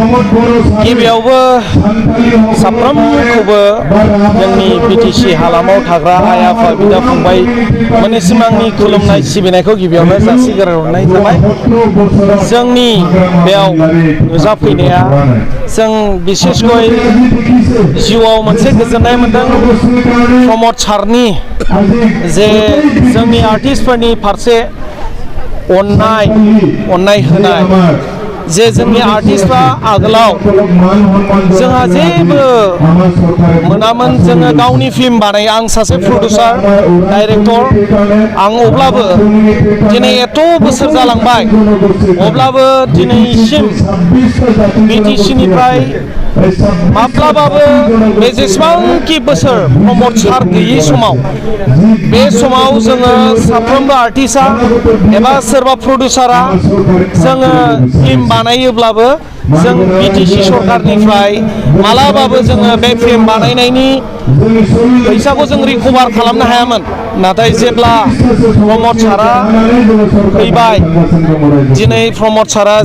गिबियावबो साफ्रोमखौबो जोंनि बिटिसि हालामाव थाग्रा आइ आफा बिदा फंबाय मोननिसिम आंनि खुलुमनाय सिबिनायखौ गिबियावनो जासिहरनाय जाबाय। जोंनि बेयाव नुजाफैनाया जों बिसेसकै जिउआव मोनसे गोजोननाय मोनदों। प्रमद सारनि जे जोंनि आर्टिस्टफोरनि फारसे अननाय होनाय, जे जोंनि आर्टिस्टफ्रा आगोलाव जोंहा जेबो मोनामोन, जोङो गावनि फिल्म बानायो। आं सासे प्रडिउसार डाइरेक्टर, आं अब्लाबो दिनै एथ' बोसोर जालांबाय, अब्लाबो दिनैसिम बिटिसिनिफ्राय माब्लाबाबो बे जेसेबांखि बोसोर प्रमद सार गैयि समाव, बे समाव जोङो साफ्रोमबो आर्टिस्टआ एबा सोरबा प्रडिउसारा जोङो फिल्म बानायोब्लाबो जों बिटिसि सरकारनिफ्राय मालाबाबो जोङो बे फिल्म बानायनायनि फैसाखौ जों रिकभार खालामनो हायामोन। नाथाय जेब्ला प्रमद सारा फैबाय, दिनै प्रमद सारा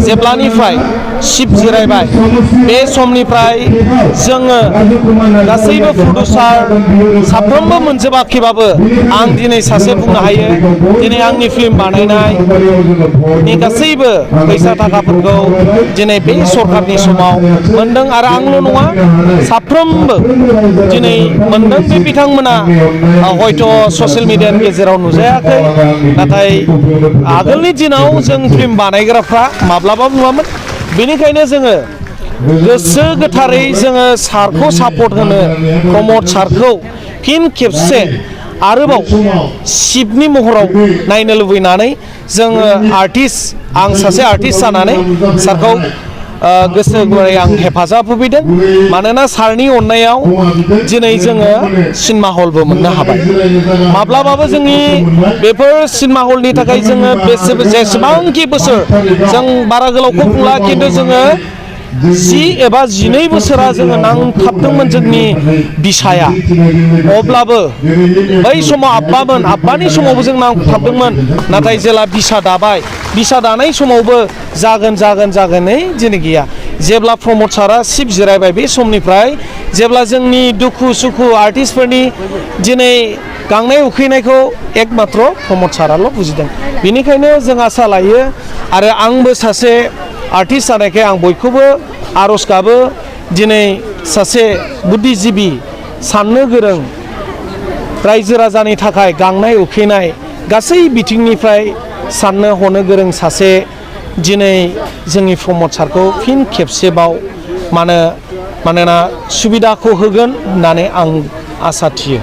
जेब्लानिफ्राय सिट जिरायबाय, बे समनिफ्राय जोङो गासैबो प्रडिउसार साफ्रोमबो मोनजोबाखैबाबो आं दिनै सासे बुंनो हायो, दिनै आंनि फिल्म बानायनायनि गासैबो फैसा थाखाफोरखौ दिनै बे सरकारनि समाव मोनदों। आरो आंल' नङा, साफ्रोमबो दिनै मोनदों। बे बिथांमोना हयथ' ससियेल मिडियानि गेजेराव नुजायाखै, नाथाय आगोलनि दिनाव जों फिल्म बानायग्राफ्रा माब्लाबाबो नुवामोन। बेनिखायनो जोङो गोसो गोथारै जोङो सारखौ सापर्ट होनो, प्रमद सारखौ फिन खेबसे आरोबाव शिबनि महराव नायनो लुबैनानै जोङो आं सासे आर्टिस्ट जानानै सारखौ गोसो गुरै आं हेफाजाब होफैदों। मानोना सारनि अननायाव दिनै जोङो सिनेमा हलबो मोननो हाबाय। माब्लाबाबो जोंनि बेफोर सिनेमा हलनि थाखाय जोङो जेसेबांखि बोसोर, जों बारा गोलावखौ बुंला, खिन्थु जोङो 10 एबा 12 बोसोरा जोङो नांथाबदोंमोन जोंनि बिसाया। अब्लाबो बै समाव आब्बानि समावबो जों नांथाबदोंमोन। नाथाय जेला बिसा दाबाय, बिसा दानाय समावबो जागोनै दिनै गैया। जेब्ला प्रमद सारा सिट जिरायबाय, बे समनिफ्राय जेब्ला जोंनि दुखु सुखु आर्टिस्टफोरनि दिनै गांनाय उखैनायखौ एकमात्र प्रमद साराल' बुजिदों। बेनिखायनो जों आसा लायो, आरो आंबो सासे आर्टिस्ट जानायखाय आं बयखौबो आर'ज गाबो, दिनै सासे बुद्धिजिबि, साननो गोरों, रायजो राजानि थाखाय गांनाय उखैनाय गासै बिथिंनिफ्राय साननो हनो गोरों सासे दिनै जोंनि प्रमद सारखौ फिन खेबसेबाव मानोना सुबिदाखौ होगोन होननानै आं आसा थियो।